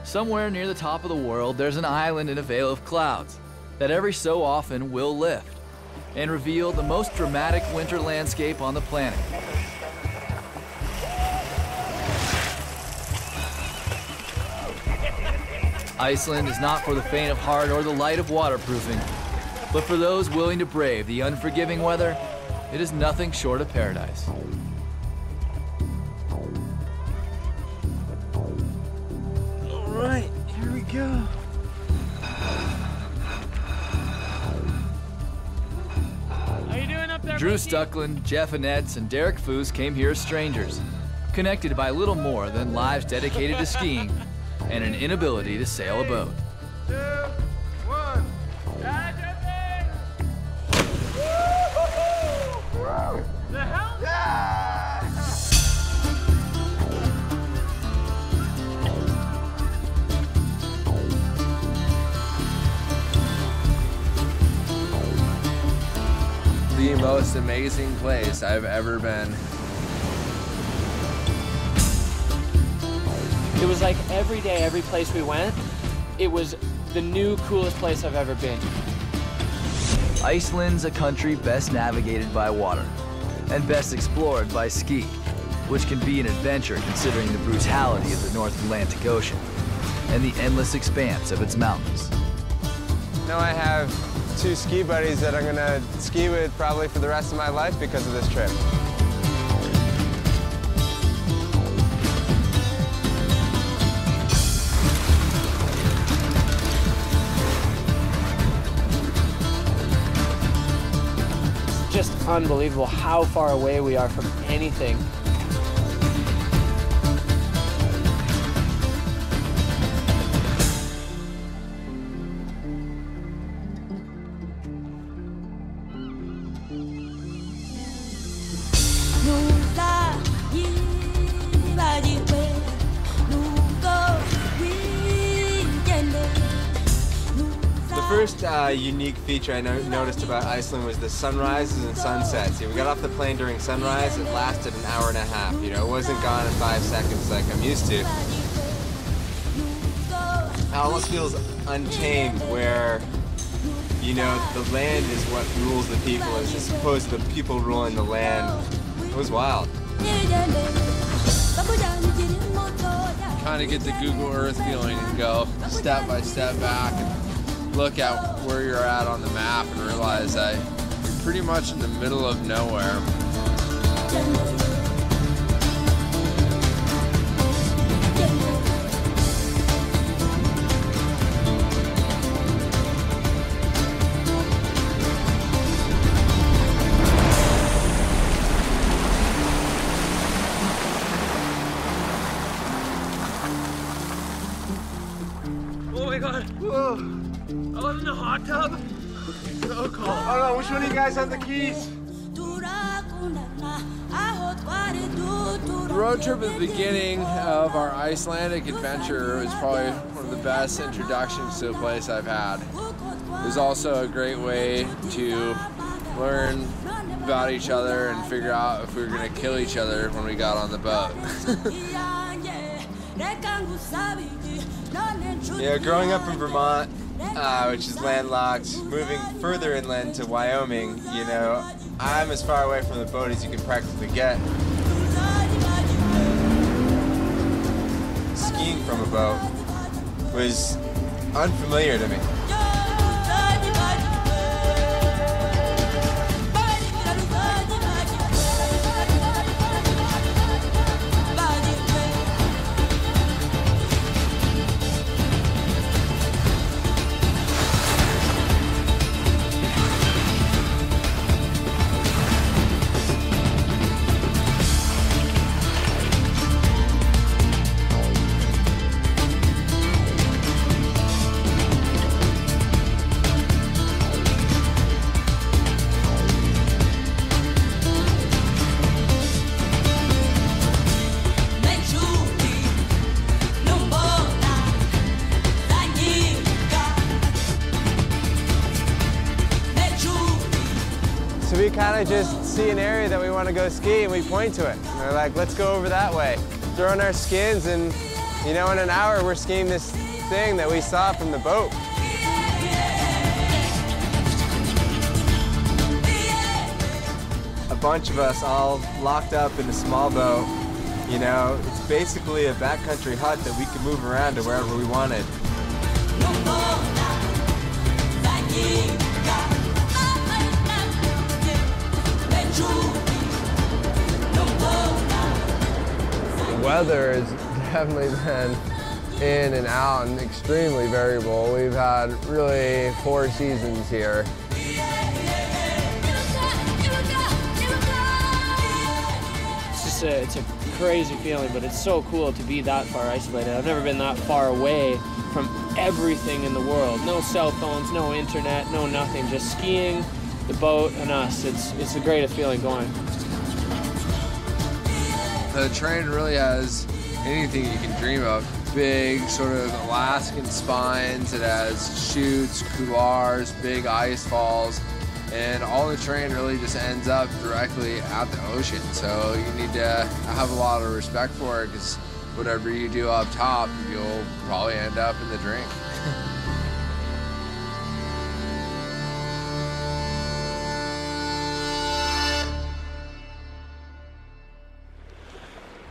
Somewhere near the top of the world, there's an island in a veil of clouds that every so often will lift and reveal the most dramatic winter landscape on the planet. Iceland is not for the faint of heart or the light of waterproofing, but for those willing to brave the unforgiving weather, it is nothing short of paradise. All right, here we go. How you doing up there, Drew Mikey? Stuckland, Jeff Annetz, and Derek Foose came here as strangers, connected by little more than lives dedicated to skiing and an inability to sail a boat. 2, 1. The hell? The most amazing place I've ever been. It was like every day, every place we went, it was the new coolest place I've ever been. Iceland's a country best navigated by water and best explored by ski, which can be an adventure considering the brutality of the North Atlantic Ocean and the endless expanse of its mountains. Now I have 2 ski buddies that I'm gonna ski with probably for the rest of my life because of this trip. Just unbelievable how far away we are from anything. The first unique feature I noticed about Iceland was the sunrises and sunsets. We got off the plane during sunrise, it lasted an hour and a half. You know, it wasn't gone in 5 seconds like I'm used to. It almost feels untamed where, you know, the land is what rules the people as opposed to the people ruling the land. It was wild. Kind of get the Google Earth feeling and go step by step back and look at where you're at on the map and realize that you're pretty much in the middle of nowhere. Oh my God. Whoa. I was in the hot tub. So cold. I don't know, which one of you guys have the keys? The road trip at the beginning of our Icelandic adventure was probably one of the best introductions to a place I've had. It was also a great way to learn about each other and figure out if we were going to kill each other when we got on the boat. Yeah, growing up in Vermont, which is landlocked, moving further inland to Wyoming, you know, I'm as far away from the boat as you can practically get. Skiing from a boat was unfamiliar to me. So we kind of just see an area that we want to go ski and we point to it. And we're like, let's go over that way. Throw on our skins and, You know, in an hour, we're skiing this thing that we saw from the boat. A bunch of us all locked up in a small boat. You know, it's basically a backcountry hut that we could move around to wherever we wanted. The weather has definitely been in and out and extremely variable. We've had really 4 seasons here. It's a crazy feeling, but it's so cool to be that far isolated. I've never been that far away from everything in the world. No cell phones, no internet, no nothing. Just skiing, the boat, and us. It's the greatest feeling going. The terrain really has anything you can dream of. Big sort of Alaskan spines. It has chutes, couloirs, big ice falls. And all the terrain really just ends up directly at the ocean. So you need to have a lot of respect for it, because whatever you do up top, you'll probably end up in the drink.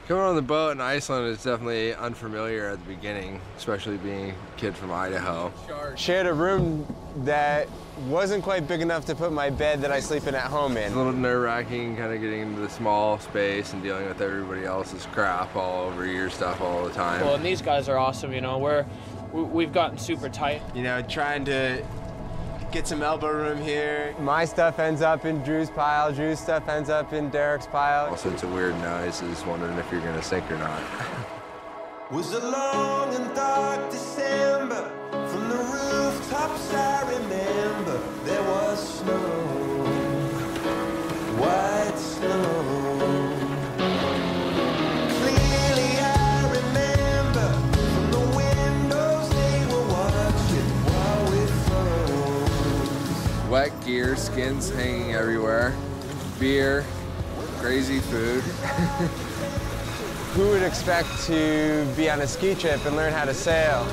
Coming on the boat in Iceland is definitely unfamiliar at the beginning, especially being a kid from Idaho. Shared a room that wasn't quite big enough to put my bed that I sleep in at home in. It's a little nerve-wracking, kind of getting into the small space and dealing with everybody else's crap all over your stuff all the time. Well, and these guys are awesome, you know. We've gotten super tight. You know, trying to get some elbow room here. My stuff ends up in Drew's pile. Drew's stuff ends up in Derek's pile. Also, it's a weird noise. Is wondering if you're gonna sink or not. Was a long and dark December. From the rooftops I remember there was snow, white snow. Clearly I remember from the windows they were watching while we froze. Wet gear, skins hanging everywhere, beer, crazy food. Who would expect to be on a ski trip and learn how to sail?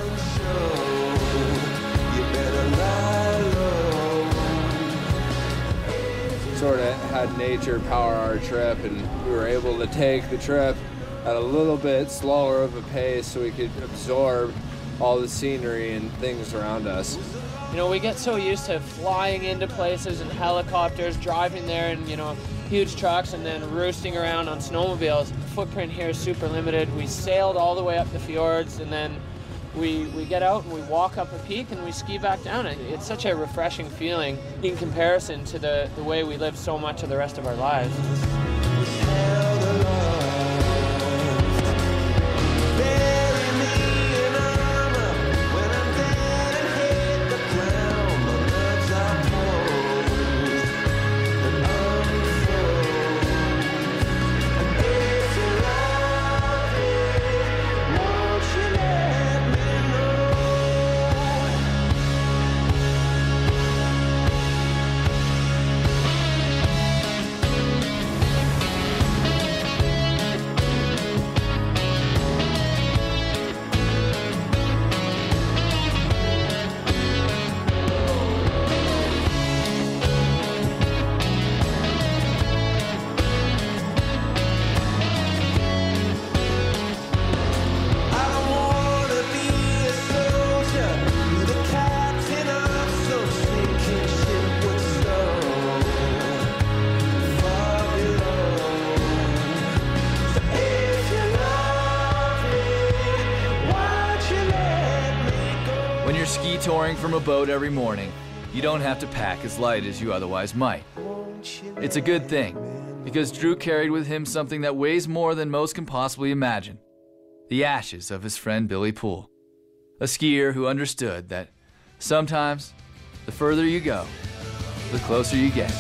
Sort of had nature power our trip, and we were able to take the trip at a little bit slower of a pace so we could absorb all the scenery and things around us. You know, we get so used to flying into places in helicopters, driving there in, you know, huge trucks, and then roosting around on snowmobiles. The footprint here is super limited. We sailed all the way up the fjords, and then we get out and we walk up a peak and we ski back down. It's such a refreshing feeling in comparison to the way we live so much of the rest of our lives. When you're ski touring from a boat every morning, you don't have to pack as light as you otherwise might. It's a good thing, because Drew carried with him something that weighs more than most can possibly imagine: the ashes of his friend Billy Poole, a skier who understood that sometimes the further you go, the closer you get.